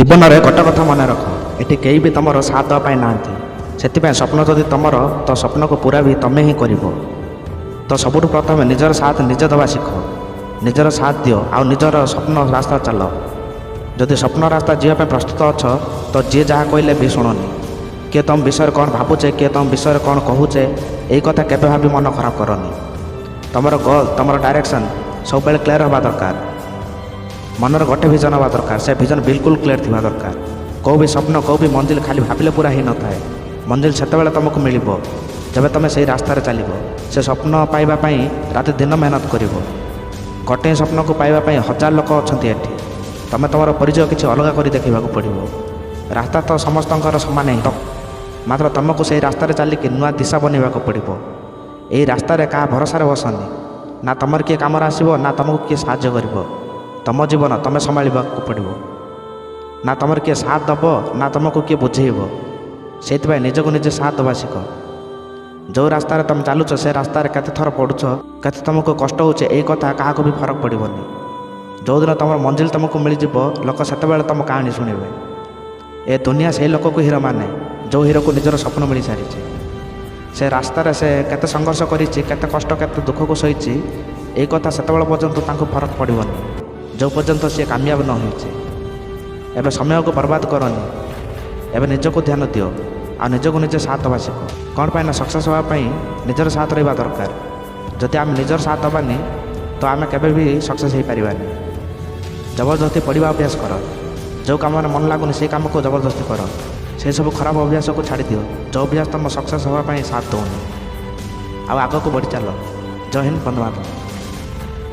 ଜୀବନରେ ଗୋଟେ କଥା ମନେ ରଖ, ଏଠି କେହି ବି ତୁମର ସାଥ ଦେବା ପାଇଁ ନାହାନ୍ତି। ସେଥିପାଇଁ ସ୍ୱପ୍ନ ଯଦି ତୁମର, ତ ସ୍ୱପ୍ନକୁ ପୁରା ବି ତୁମେ ହିଁ କରିବ। ତ ସବୁଠୁ ପ୍ରଥମେ ନିଜର ସାଥ ନିଜେ ଦେବା ଶିଖ। ନିଜର ସାଥ ଦିଅ ଆଉ ନିଜର ସ୍ୱପ୍ନ ରାସ୍ତା ଚାଲ। ଯଦି ସ୍ୱପ୍ନ ରାସ୍ତା ଯିବା ପାଇଁ ପ୍ରସ୍ତୁତ ଅଛ, ତ ଯିଏ ଯାହା କହିଲେ ବି ଶୁଣନି। କିଏ ତୁମ ବିଷୟରେ କ'ଣ ଭାବୁଛେ, କିଏ ତୁମ ବିଷୟରେ କ'ଣ କହୁଛେ, ଏଇ କଥା କେବେ ଭାବି ମନ ଖରାପ କରନି। ତୁମର ଗୋଲ୍, ତୁମର ଡାଇରେକ୍ସନ୍ ସବୁବେଳେ କ୍ଲିୟର ହେବା ଦରକାର। ମନରେ ଗୋଟେ ଭିଜନ୍ ହେବା ଦରକାର, ସେ ଭିଜନ୍ ବିଲକୁଲ କ୍ଲିୟର ଥିବା ଦରକାର। କେଉଁ ବି ସ୍ୱପ୍ନ, କେଉଁ ବି ମଞ୍ଜିଲ ଖାଲି ଭାବିଲେ ପୁରା ହେଇନଥାଏ। ମଞ୍ଜିଲ ସେତେବେଳେ ତୁମକୁ ମିଳିବ ଯେବେ ତୁମେ ସେଇ ରାସ୍ତାରେ ଚାଲିବ। ସେ ସ୍ୱପ୍ନ ପାଇବା ପାଇଁ ରାତି ଦିନ ମେହନତ କରିବ। ଗୋଟିଏ ସ୍ୱପ୍ନକୁ ପାଇବା ପାଇଁ ହଜାର ଲୋକ ଅଛନ୍ତି ଏଠି। ତୁମେ ତୁମର ପରିଚୟ କିଛି ଅଲଗା କରି ଦେଖିବାକୁ ପଡ଼ିବ। ରାସ୍ତା ତ ସମସ୍ତଙ୍କର ସମାନ ହିଁ, ମାତ୍ର ତୁମକୁ ସେଇ ରାସ୍ତାରେ ଚାଲିକି ନୂଆ ଦିଶା ବନେଇବାକୁ ପଡ଼ିବ। ଏଇ ରାସ୍ତାରେ କାହା ଭରସାରେ ବସନି। ନା ତୁମର କିଏ କାମରେ ଆସିବ, ନା ତୁମକୁ କିଏ ସାହାଯ୍ୟ କରିବ। ତୁମ ଜୀବନ ତୁମେ ସମ୍ଭାଳିବାକୁ ପଡ଼ିବ। ନା ତୁମର କିଏ ସାଥ ଦେବ, ନା ତୁମକୁ କିଏ ବୁଝେଇବ। ସେଇଥିପାଇଁ ନିଜକୁ ନିଜେ ସାଥ ଦେବା ଶିଖ। ଯେଉଁ ରାସ୍ତାରେ ତୁମେ ଚାଲୁଛ, ସେ ରାସ୍ତାରେ କେତେ ଥର ପଡ଼ୁଛ, କେତେ ତୁମକୁ କଷ୍ଟ ହେଉଛି, ଏଇ କଥା କାହାକୁ ବି ଫରକ ପଡ଼ିବନି। ଯେଉଁଦିନ ତୁମର ମଞ୍ଜିଲ ତୁମକୁ ମିଳିଯିବ, ଲୋକ ସେତେବେଳେ ତୁମ କାହାଣୀ ଶୁଣିବେ। ଏ ଦୁନିଆ ସେଇ ଲୋକକୁ ହିରୋ ମାନେ, ଯେଉଁ ହିରୋକୁ ନିଜର ସ୍ୱପ୍ନ ମିଳିସାରିଛି। ସେ ରାସ୍ତାରେ ସେ କେତେ ସଂଘର୍ଷ କରିଛି, କେତେ କଷ୍ଟ, କେତେ ଦୁଃଖକୁ ସହିଛି, ଏଇ କଥା ସେତେବେଳେ ପର୍ଯ୍ୟନ୍ତ ତାଙ୍କୁ ଫରକ ପଡ଼ିବନି, ଯେଉଁ ପର୍ଯ୍ୟନ୍ତ ସିଏ କାମୟାବ ନ ହୋଇଛି। ଏବେ ସମୟକୁ ବର୍ବାଦ କରନି। ଏବେ ନିଜକୁ ଧ୍ୟାନ ଦିଅ ଆଉ ନିଜକୁ ନିଜେ ସାଥ ଦେବା ଶିଖ। କ'ଣ ପାଇଁ ନା ସକ୍ସେସ୍ ହେବା ପାଇଁ ନିଜର ସାଥ ରହିବା ଦରକାର। ଯଦି ଆମେ ନିଜର ସାଥ ଦେବାନି, ତ ଆମେ କେବେ ବି ସକ୍ସେସ୍ ହେଇପାରିବାନି। ଜବରଦସ୍ତି ପଢ଼ିବା ଅଭ୍ୟାସ କର। ଯେଉଁ କାମରେ ମନ ଲାଗୁନି, ସେଇ କାମକୁ ଜବରଦସ୍ତି କର। ସେସବୁ ଖରାପ ଅଭ୍ୟାସକୁ ଛାଡ଼ିଦିଅ, ଯେଉଁ ଅଭ୍ୟାସ ତୁମ ସକ୍ସେସ୍ ହେବା ପାଇଁ ସାଥ ଦେଉନି। ଆଉ ଆଗକୁ ବଢ଼ି ଚାଲ। ଜୟ ହିନ୍ଦ, ବନ୍ଦେ ମାତରମ୍।